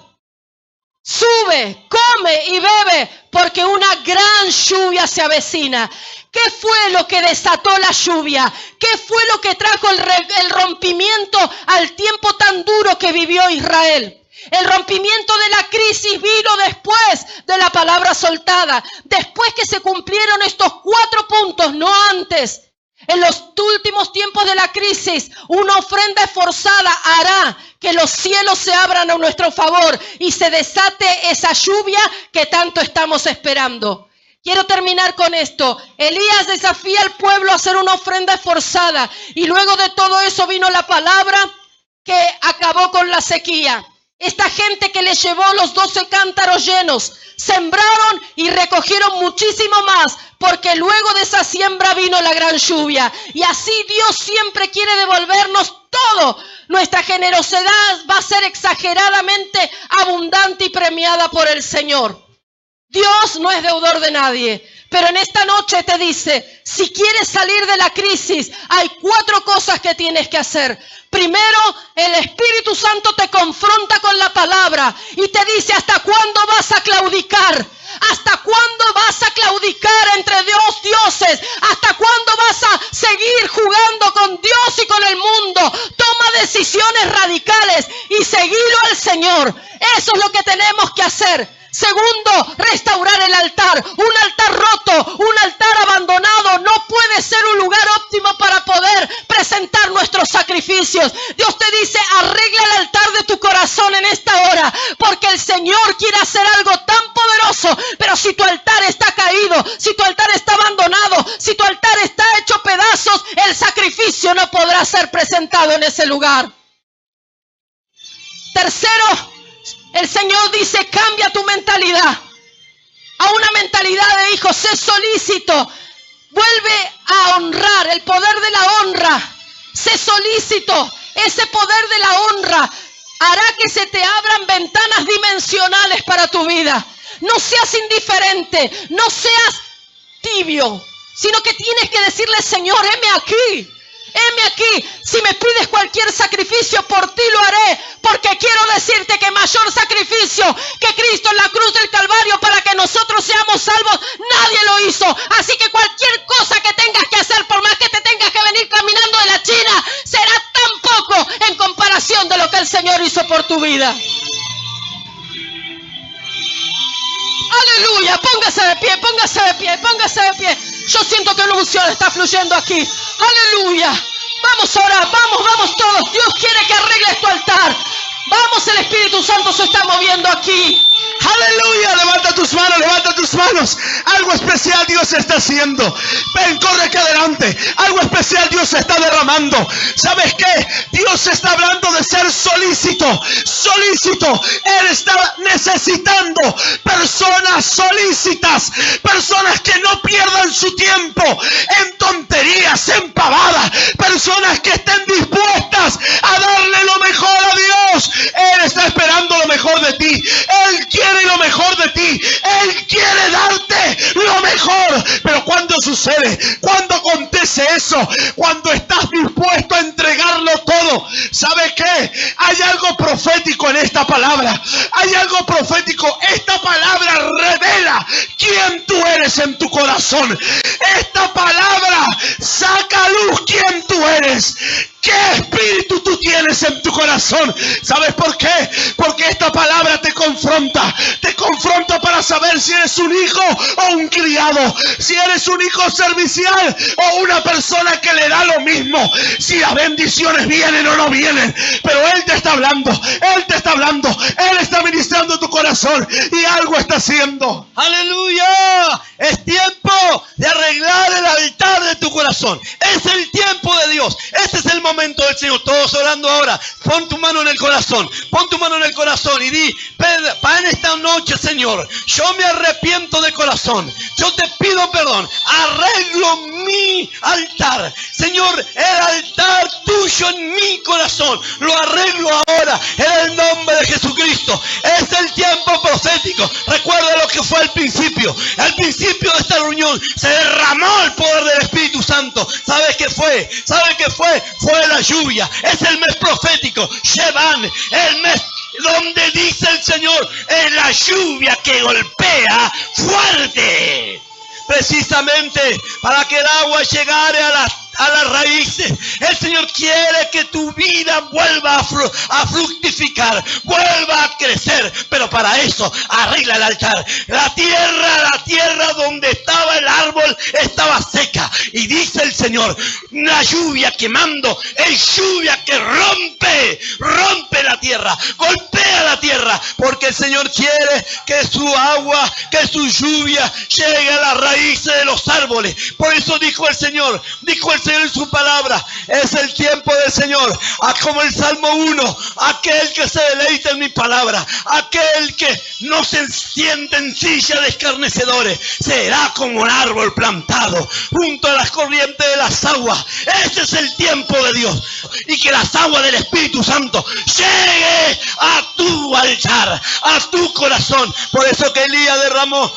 sube, come y bebe, porque una gran lluvia se avecina. ¿Qué fue lo que desató la lluvia? ¿Qué fue lo que trajo el rompimiento al tiempo tan duro que vivió Israel? El rompimiento de la crisis vino después de la palabra soltada, después que se cumplieron estos 4 puntos, no antes. En los últimos tiempos de la crisis, una ofrenda esforzada hará que los cielos se abran a nuestro favor y se desate esa lluvia que tanto estamos esperando. Quiero terminar con esto. Elías desafía al pueblo a hacer una ofrenda esforzada y luego de todo eso vino la palabra que acabó con la sequía. Esta gente que le llevó los 12 cántaros llenos, sembraron y recogieron muchísimo más, porque luego de esa siembra vino la gran lluvia. Y así Dios siempre quiere devolvernos todo. Nuestra generosidad va a ser exageradamente abundante y premiada por el Señor. Dios no es deudor de nadie, pero en esta noche te dice, si quieres salir de la crisis, hay 4 cosas que tienes que hacer. Primero, el Espíritu Santo te confronta con la palabra y te dice, ¿hasta cuándo vas a claudicar? ¿Hasta cuándo vas a claudicar entre dioses? ¿Hasta cuándo vas a seguir jugando con Dios y con el mundo? Toma decisiones radicales y seguilo al Señor. Eso es lo que tenemos que hacer. Segundo, restaurar el altar. Un altar roto, un altar abandonado no puede ser un lugar óptimo para poder presentar nuestros sacrificios. Dios te dice, arregla el altar de tu corazón en esta hora, porque el Señor quiere hacer algo tan poderoso. Pero si tu altar está caído, si tu altar está abandonado, si tu altar está hecho pedazos, el sacrificio no podrá ser presentado en ese lugar. Tercero, el Señor dice, cambia tu mentalidad a una mentalidad de hijo, sé solícito, vuelve a honrar, el poder de la honra, sé solícito, ese poder de la honra hará que se te abran ventanas dimensionales para tu vida. No seas indiferente, no seas tibio, sino que tienes que decirle, Señor, heme aquí. Heme aquí, si me pides cualquier sacrificio, por ti lo haré, porque quiero decirte que mayor sacrificio que Cristo en la cruz del Calvario para que nosotros seamos salvos, nadie lo hizo. Así que cualquier cosa que tengas que hacer, por más que te tengas que venir caminando de la China, será tan poco en comparación de lo que el Señor hizo por tu vida. Aleluya, póngase de pie, póngase de pie, póngase de pie. Yo siento que una unción está fluyendo aquí. Aleluya. Vamos a orar, vamos todos. Dios quiere que arregles tu altar. Vamos, el Espíritu Santo se está moviendo aquí. Aleluya, levanta tus manos, levanta tus manos. Algo especial Dios está haciendo. Ven, corre aquí adelante. Algo especial Dios está derramando. ¿Sabes qué? Dios está hablando de ser solícito. Solícito. Él está necesitando personas solícitas. Personas que no pierdan su tiempo en tonterías, en pavadas. Personas que estén dispuestas a darle lo mejor a Dios. Él está esperando lo mejor mejor de ti. Él quiere lo mejor de ti. Él quiere darte lo mejor. Pero ¿cuándo sucede? ¿Cuándo acontece eso? Cuando estás dispuesto a entregarlo todo. ¿Sabe qué? Hay algo profético en esta palabra. Hay algo profético. Esta palabra revela quién tú eres en tu corazón. Esta palabra saca a luz quién tú eres. ¿Qué espíritu tú tienes en tu corazón? ¿Sabes por qué? Porque esta palabra te confronta. Te confronta para saber si eres un hijo o un criado. Si eres un hijo servicial o una persona que le da lo mismo. Si las bendiciones vienen o no vienen. Pero Él te está hablando. Él te está hablando. Él está ministrando tu corazón. Y algo está haciendo. ¡Aleluya! Es tiempo de arreglar el altar de tu corazón. Es el tiempo de Dios. Este es el momento del Señor. Todos orando ahora. Pon tu mano en el corazón. Pon tu mano en el corazón y di: en esta noche, Señor, yo me arrepiento de corazón. Yo te pido perdón. Arreglo mi altar. Señor, el altar tuyo en mi corazón lo arreglo ahora en el nombre de Jesucristo. Es el tiempo profético. Recuerda lo que fue al principio. Al principio de esta reunión se derramó el poder del Espíritu Santo. ¿Sabes qué fue? ¿Sabes qué fue? Fue la lluvia. Es el mes profético. Shevan, el mes donde dice el Señor, es la lluvia que golpea fuerte. Precisamente para que el agua llegare a las raíces. El Señor quiere que tu vida vuelva a fructificar, vuelva a crecer, pero para eso arregla el altar. La tierra donde estaba el árbol estaba seca, y dice el Señor: la lluvia quemando es lluvia que rompe la tierra, golpea la tierra, porque el Señor quiere que su agua, que su lluvia llegue a las raíces de los árboles. Por eso dijo el Señor en su palabra: es el tiempo del Señor. Como el Salmo 1, aquel que se deleita en mi palabra, aquel que no se siente en silla de escarnecedores, será como un árbol plantado junto a las corrientes de las aguas. Ese es el tiempo de Dios, y que las aguas del Espíritu Santo llegue a tu altar, a tu corazón. Por eso que Elías derramó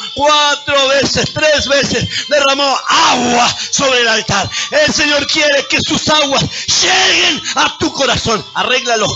3 veces derramó agua sobre el altar. El Señor quiere que sus aguas lleguen a tu corazón. Arréglalo.